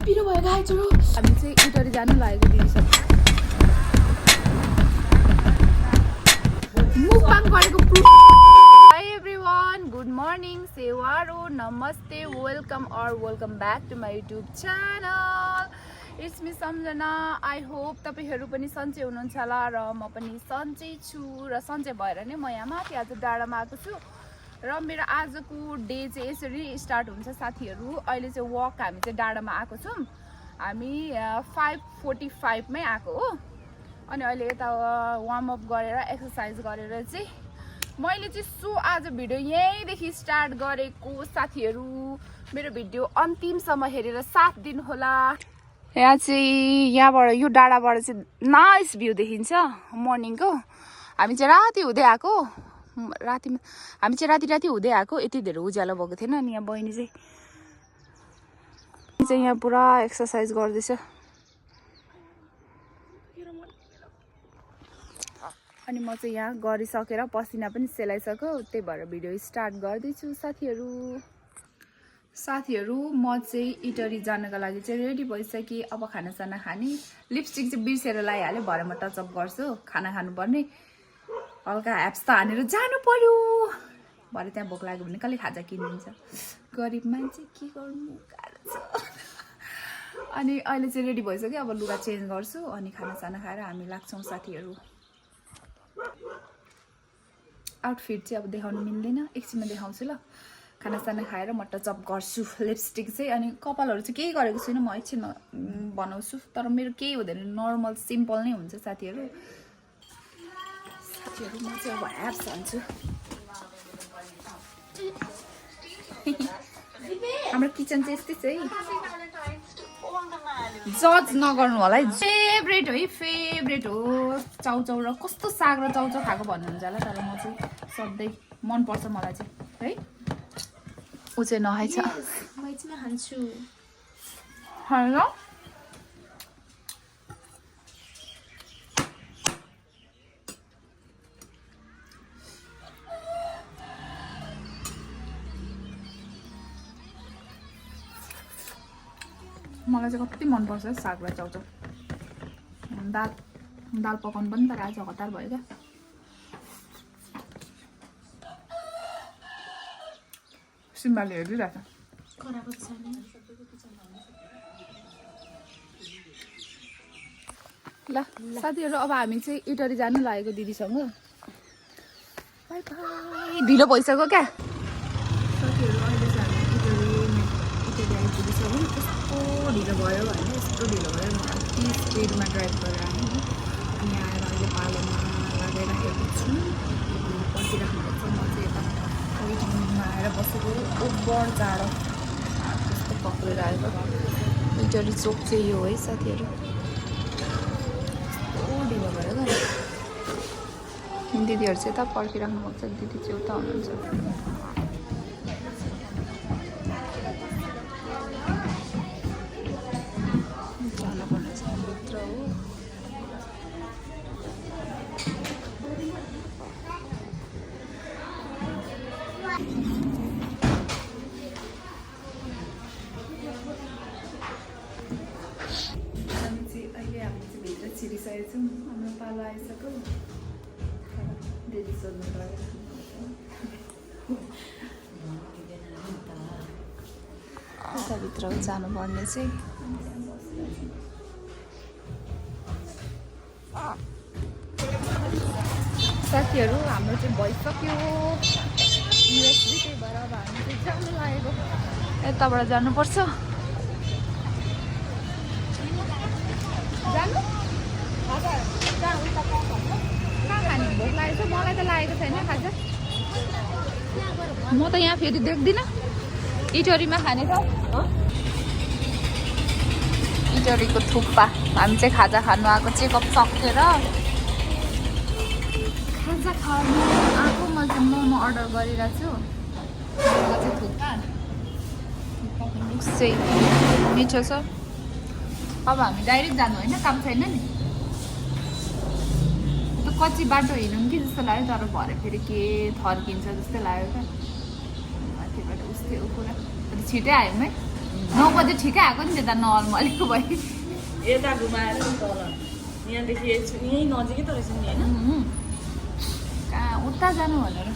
पिरो भयो गाइजहरु हामी चाहिँ इटरी जानु लागेको दिदीसँग मुखपाङ गरेको proof hi everyone good morning सेवारो नमस्ते welcome back to my YouTube channel it's me Samjhana I hope तपाईहरु पनि सन्चै हुनुहुन्छ होला र म पनि सन्चै छु र सन्चै भएर नै म यहाँ माथि आज डाँडामा आएको छु र मेरो आजको डे चाहिँ यसरी स्टार्ट हुन्छ साथीहरु अहिले चाहिँ वक हामी चाहिँ डाँडामा आएको छौं हामी 5:45 मै आएको हो अनि अहिले यता वार्म अप गरेर एक्सरसाइज गरेर चाहिँ मैले चाहिँ सो आज भिडियो यही देखि स्टार्ट गरेको साथीहरु मेरो भिडियो अन्तिमसम्म हेरेर साथ दिनु होला यहाँ चाहिँ यहाँबाट यो डाँडाबाट चाहिँ नाइस भ्यू देखिन्छ मर्निङको हामी चाहिँ राति हुँदै आएको हामी चाहिँ राति हुँदै आएको यति धेरै उज्यालो भएको थिएन अनि यहाँ बहिनी चाहिँ यहाँ पुरा एक्सरसाइज गर्दैछ अनि म चाहिँ यहाँ गरिसकेर पसिना पनि सेलाइसक्यो त्यही भएर भिडियो स्टार्ट गर्दैछु साथीहरु म चाहिँ इटरी जानका लागि चाहिँ रेडी भइसके अब खानासाना खाने लिपस्टिक चाहिँ बिर्सेर लगाइहाले भरे म टचअप गर्छु खाना खानु पर्ने हल्का एप्स त हानेर जानु पर्यो भरे त्यहाँ भोक लाग्यो भने कसले खाजा किनिदिन्छ गरिब मान्छे के गर्नु गाह्रो छ अनि अहिले चाहिँ रेडी भइसक्यो अब लुगा चेन्ज गर्छु अनि खानासाना खाएर हामी लाग्छौं साथीहरु आउटफिट चाहिँ अब देखाउनु मिल्दैन एकछिनमा देखाउँछु ल खानासाना खाएर म टचअप गर्छु लिपस्टिक चाहिँ अनि कपालहरु चाहिँ केही गरेको छैन म एकछिनमा बनाउँछु तर मेरो केही हुँदैन नर्मल सिम्पल नै हुन्छ साथीहरु म चाहिँ अब एप्स हान्छु हाम्रो किचन चाहिँ यस्तै छ है जज नगर्नु होला है फेभरेट हो चाउचाउ र कस्तो साग र चाउचाउ खाएको भन्नुहुन्छ होला तर म चाहिँ सधैँ मन पर्छ मलाई चाहिँ है उ चाहिँ नखाइ छ म चाहिँ खान्छु हैन मलाई चाहिँ कति मन पर्छ साग र चाउचाउ दाल पकाउनु पनि तर आज हतार भयो क्या सिम्बाले हेरिरहेको ल साथीहरु अब हामी चाहिँ इटरी जानु लागेको दिदीसँग बाइ बाइ ढिलो भइसक्यो क्या साथीहरु अहिले चाहिँ हामी इटरी आइपुगिसक्यौं कस्तो ढिलो भयो होइन यस्तो ढिलो भयो अति स्पिडमा ड्राइभ गरेर आएँ अनि आएर अहिले पालोमा लगाइराखेको छु पर्खिराख्नुपर्छ म चाहिँ यता वेटिङमा आएर बसेको ओभर जाडो त्यस्तो पक्रेर आएको इटरी चोक चाहिँ यो है साथीहरु कस्तो ढिलो भयो क्या दिदीहरु चाहिँ यता पर्खिराख्नु भएको छ दिदी चाहिँ उता हुनुहुन्छ छिरिसकेको छौँ हाम्रो पालो आइसक्यो दिदी सोध्नु पर्यो यताभित्र जानुपर्ने चाहिँ साथीहरु हाम्रो चाहिँ भइसक्यो त्यही भएर अब हामी चाहिँ जानु लागेको यताबाट जानुपर्छ जानु भोक लागेको छ मलाई त लागेको छैन खाजा म त यहाँ फेरि देख्दिनँ इटरीमा खाने त इटरीको थुक्पा हामी चाहिँ खाजा खानु आएको चेकअप सकेर खाजा खानु आएको म चाहिँ मोमो अर्डर गरिरहेको छु चाहिँ थुक्पा चाहिँ मिठो छ अब हामी डाइरेक्ट जानु होइन काम छैन नि कच्ची बाटो हिँडौँ कि जस्तो लाग्यो तर भरे फेरि के थर्किन्छ जस्तै लाग्यो क्या थियो कुरा छिटै आयौँ है 9 बजे ठिकै आएको नि त्यता नर्मलीको भयो यता घुमाएर तल यहाँदेखि यहीँ नजिकै त रहेछ नि होइन कहाँ उता जानु भनेर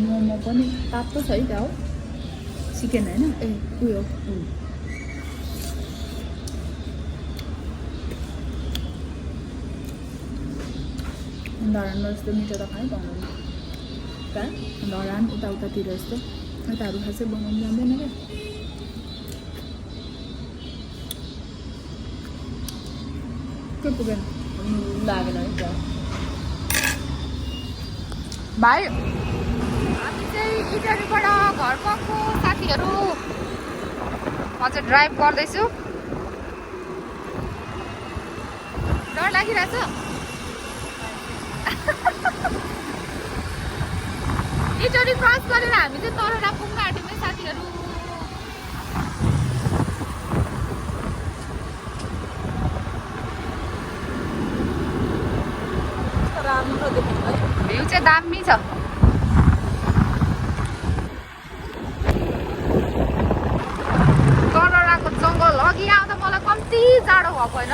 मोमो पनि तातो छ है त्यहाँ हो चिकन होइन ए उयो धरानमा जस्तो मिठो त खानै पाउँदैन कहाँ धरान उतातिर जस्तो यताहरू खासै बनाउनु जान्दैन क्या के पुगेन लागेन है भाइ हामी चाहिँ इटरीबाट घर गएको साथीहरू म चाहिँ ड्राइभ गर्दैछु डर लागिरहेछ इटरी क्रस गरेर हामी चाहिँ तरारा पुग्न आँट्यौँ साथीहरू राम्रो देखिन्छ है भ्यू चाहिँ दामी छ तराराको जङ्गल अघि आउँदा मलाई कम्ती जाडो भएको होइन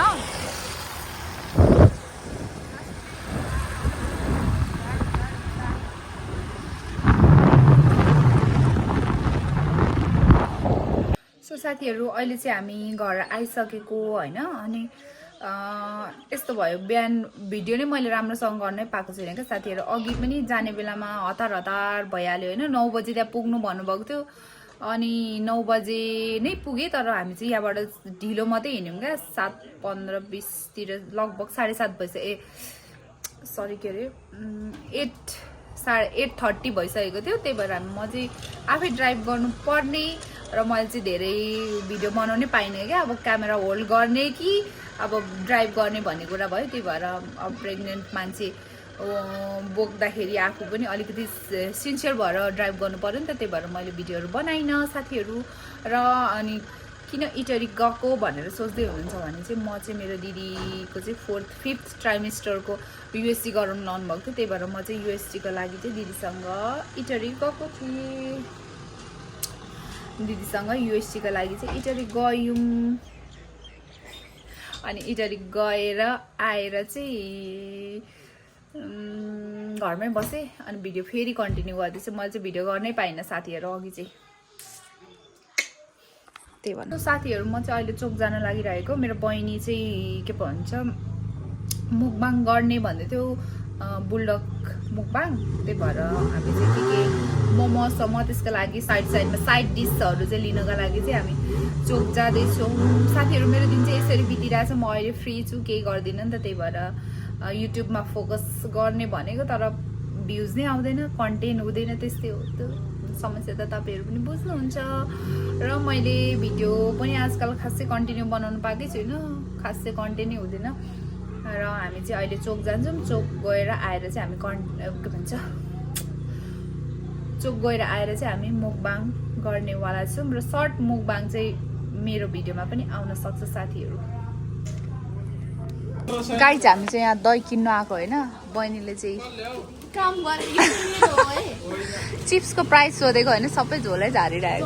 साथीहरू अहिले चाहिँ हामी घर आइसकेको होइन अनि यस्तो भयो बिहान भिडियो नै मैले राम्रोसँग गर्नै पाएको छैन क्या साथीहरू अघि पनि जाने बेलामा हतार हतार भइहाल्यो होइन 9 बजी त्यहाँ पुग्नु भन्नुभएको थियो अनि 9 बजे नै पुगेँ तर हामी चाहिँ यहाँबाट ढिलो मात्रै हिँड्यौँ क्या 7:15-20 तिर लगभग 7:30 भइसक्यो ए सरी के अरे 8:30 भइसकेको थियो त्यही भएर म चाहिँ आफै ड्राइभ गर्नु पर्ने र मैले चाहिँ धेरै भिडियो बनाउनै पाइनँ क्या अब क्यामेरा होल्ड गर्ने कि अब ड्राइभ गर्ने भन्ने कुरा भयो त्यही भएर अब प्रेग्नेन्ट मान्छे बोक्दाखेरि आफू पनि अलिकति सिन्सियर भएर ड्राइभ गर्नु पर्यो नि त त्यही भएर मैले भिडियोहरू बनाइनँ साथीहरू र अनि किन इटरी गएको भनेर सोच्दै हुनुहुन्छ भने चाहिँ म चाहिँ मेरो दिदीको चाहिँ 5th ट्राइमेस्टरको युएससी गराउनु लाउनु भएको थियो त्यही भएर म चाहिँ युएससीको लागि चाहिँ दिदीसँग इटरी गएको थिएँ दिदीसँग युएससीको लागि चाहिँ इटरी गयौँ अनि इटरी गएर आएर चाहिँ घरमै बसेँ अनि भिडियो फेरि कन्टिन्यू गर्दैछु मैले चाहिँ भिडियो गर्नै पाइनँ साथीहरू अघि चाहिँ त्यही भन्नु साथीहरू म चाहिँ अहिले चोक जान लागिरहेको मेरो बहिनी चाहिँ के भन्छ मुकबाङ गर्ने भन्दै थियो बुलडक मुकबाङ त्यही भएर हामी चाहिँ के मोमोसम्म त्यसको लागि साइडमा साइड डिसहरू चाहिँ लिनको लागि चाहिँ हामी चोक जाँदैछौँ साथीहरू मेरो दिन चाहिँ यसरी बितिरहेछ म अहिले फ्री छु केही गर्दिनँ नि त त्यही भएर युट्युबमा फोकस गर्ने भनेको तर भ्युज नै आउँदैन कन्टेन्ट हुँदैन त्यस्तै हो त्यो समस्या त तपाईँहरू पनि बुझ्नुहुन्छ र मैले भिडियो पनि आजकल खासै कन्टिन्यू बनाउनु पाएकै छुइनँ खासै कन्टेन्टै हुँदैन र हामी चाहिँ अहिले चोक जान्छौँ चोक गएर आएर चाहिँ हामी के भन्छ चोक गएर आएर चाहिँ हामी मुकबाङ गर्नेवाला छौँ र सर्ट मुकबाङ चाहिँ मेरो भिडियोमा पनि आउन सक्छ साथीहरू गाई चाहिँ हामी चाहिँ यहाँ दही किन्नु आएको होइन बहिनीले चाहिँ चिप्सको प्राइस सोधेको होइन सबै झोलै झारिरहेको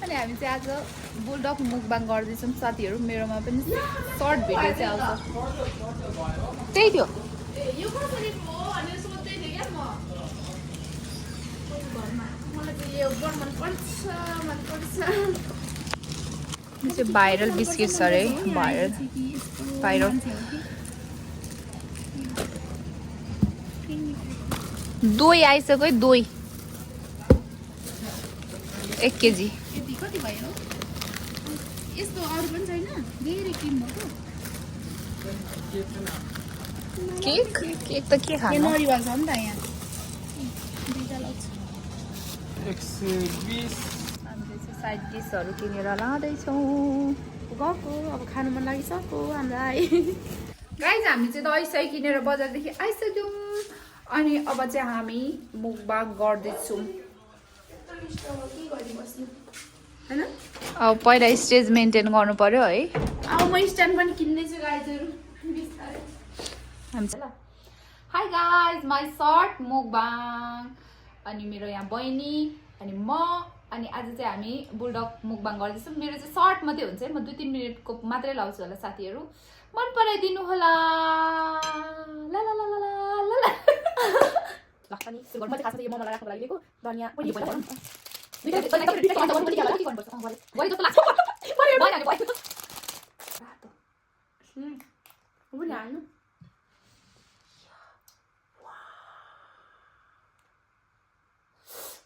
अनि हामी चाहिँ आज बुलडक मुकबाङ गर्दैछौँ साथीहरू मेरोमा पनि सर्ट भिडियो चाहिँ आउँछ त्यही थियो यो चाहिँ भाइरल बिस्किट्स अरे भाइरल दही आइसक्यो है दही 1 केजी कति भयो यस्तो अरू पनि छैन धेरै क्रिम भएको केक त के खानु नरिवल छ नि त यहाँ दुईटा लाग्छ 120 हामीले चाहिँ साइड डिसहरू किनेर लाँदैछौँ गएको अब खानु मन लागिसक्यो हामीलाई गाइज हामी चाहिँ दही सही किनेर बजारदेखि आइसक्यौँ अनि अब चाहिँ हामी मुखबाङ गर्दैछौँ हैन अब पहिला स्टेज मेन्टेन गर्नु पर्यो है अब म स्ट्यान्ड पनि किन्दैछु गाइजहरु बिस्तारै हाई गाइज माई सर्ट मुखबाङ अनि मेरो यहाँ बहिनी अनि म अनि आज चाहिँ हामी बुलडग मुखबाङ गर्दैछौँ मेरो चाहिँ सर्ट मात्रै हुन्छ है म 2-3 मिनटको मात्रै लाउँछु होला साथीहरू मन पराइदिनु होला ला ला ला ला ला ला ला ल पनि सुरु गर्नु म चाहिँ खासमा यो ममलाई राख्नको लागि लिएको धनिया पनि भयो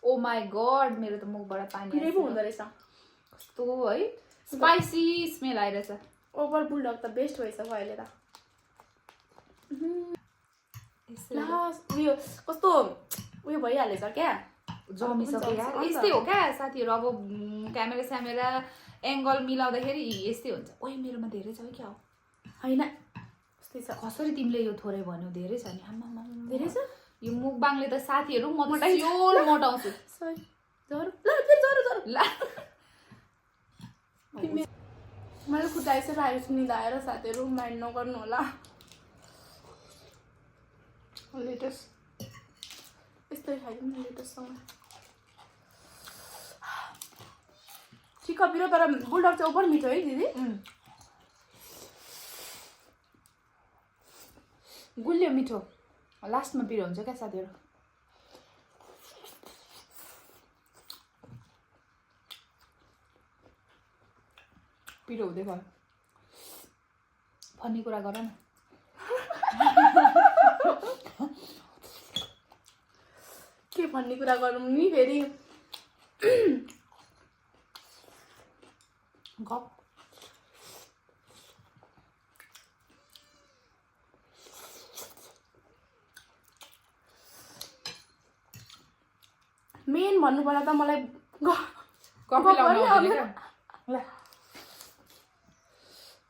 ओ माई गॉड मेरो त मुखबाट पानी पिरै पो हुँदो रहेछ कस्तो है स्पाइसी स्मेल आइरहेछ ओभर बुलडग त बेस्ट भइसक्यो अहिले त उयो कस्तो उयो भइहालेछ क्या जमिसक्यो यार यस्तै हो क्या साथीहरू अब क्यामेरा स्यामेरा एङ्गल मिलाउँदाखेरि यस्तै हुन्छ ओइ मेरोमा धेरै छ है क्या हो हैन कस्तै छ कसरी तिमीले यो थोरै भन्यौ धेरै छ नि आम्मा धेरै छ यो मुखबाङले त साथीहरू म स्योल मोटाउँछु सरी जरो ल फेरि जरो ल मैले खुट्टा यसरी आएछु निदाएर साथीहरू माइन्ड नगर्नु होला लेटेस्ट यस्तै खाइदिउँ न लेटेस्टसँग ठिक्क पिरो तर बुलडग चाहिँ ओभर मिठो है दिदी गुलियो मिठो लास्टमा पिरो हुन्छ क्या साथीहरू पिरो हुँदै भयो फनी कुरा गर न के भन्ने कुरा गरौँ नि फेरि गफ मेन भन्नुपर्दा त मलाई कफी लाउनु आउँदैन क्या ल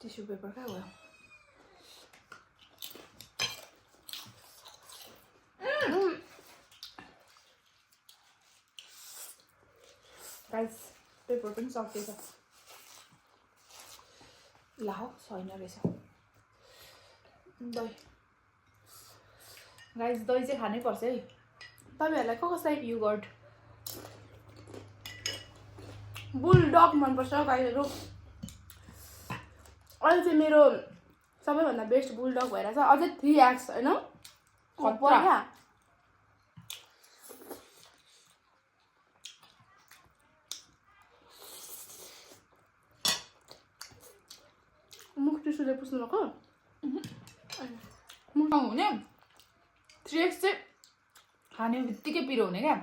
टिस्यु पेपर कहाँ गयो गाइस पेपर पनि सकिएछ ला हो छैन रहेछ दही गाइस दही चाहिँ खानै पर्छ है तपाईँहरूलाई कसलाई युगर्ट बुलडग मनपर्छ गाईहरू अहिले चाहिँ मेरो सबैभन्दा बेस्ट बुलडग भइरहेछ अझै 3x होइन खतरा। मुख टिस्युले पुस्नु भएको हुने 3x चाहिँ खाने बित्तिकै पिरो हुने क्या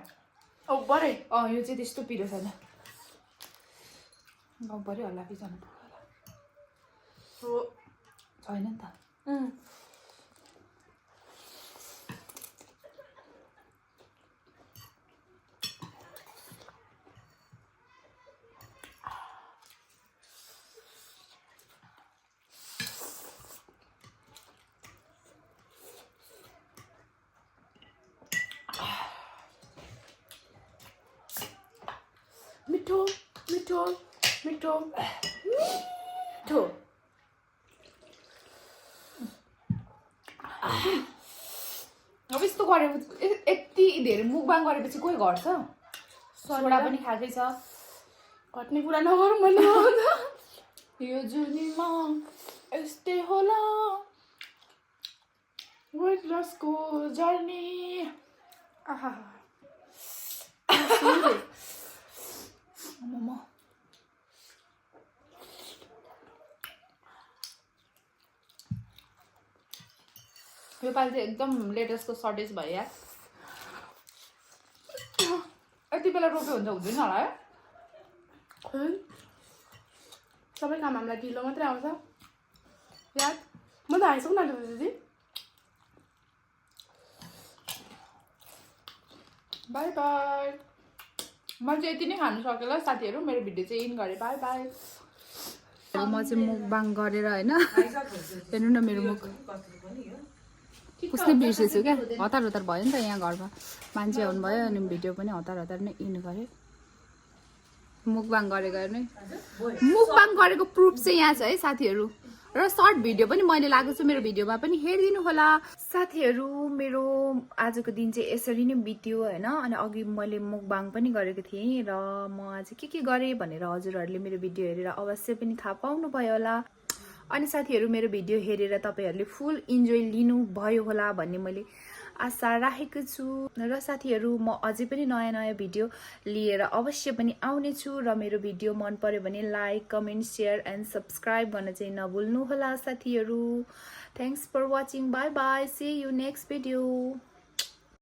ओभरै यो चाहिँ त्यस्तो पिरो छैन गब्बरै होला कि जानु पर्यो हो छैन नि त मिठो मिठो मिठो मिठो अब यस्तो गरेपछि यति धेरै मुखबाङ गरेपछि कोही घट्छ सोडा पनि खाएकै छ घट्ने कुरा नगरौँ भन्ने हो यो जुनीमा यस्तै होला वेट लसको जर्नी आहा मोमो योपालि चाहिँ एकदम लेटेस्टको सर्टेज भयो यार यति बेला रोप्यो हुन्छ हुँदैन होला है सबै काम हामीलाई ढिलो मात्रै आउँछ याद म त आइसक्नु न दिदी बाई बाई मैले चाहिँ यति नै खानु सकेँ ल साथीहरू मेरो भिडियो चाहिँ इन गरेँ बाई बाई म चाहिँ मुखबाङ गरेर होइन हेर्नु न मेरो मुख पुस्नै बिर्सेछु क्या हतार हतार भयो नि त यहाँ घरमा मान्छे आउनुभयो अनि भिडियो पनि हतार हतार नै इन गरेँ मुखबाङ गरेको हेर्नु मुखबाङ गरेको प्रुफ चाहिँ यहाँ छ है साथीहरू र सर्ट भिडियो पनि मैले लगाएको छु मेरो भिडियोमा पनि हेरिदिनु होला साथीहरू मेरो आजको दिन चाहिँ यसरी नै बित्यो होइन अनि अघि मैले मुखबाङ पनि गरेको थिएँ र म आज के गरेँ भनेर हजुरहरूले मेरो भिडियो हेरेर अवश्य पनि थाहा पाउनुभयो होला अनि साथीहरू मेरो भिडियो हेरेर तपाईँहरूले फुल इन्जोय लिनुभयो होला भन्ने मैले आशा राखेको छु र साथीहरू म अझै पनि नयाँ नयाँ भिडियो लिएर अवश्य पनि आउनेछु र मेरो भिडियो मन पर्यो भने like comment share and subscribe गर्न चाहिँ नभुल्नु होला साथीहरू thanks for watching bye bye see you next video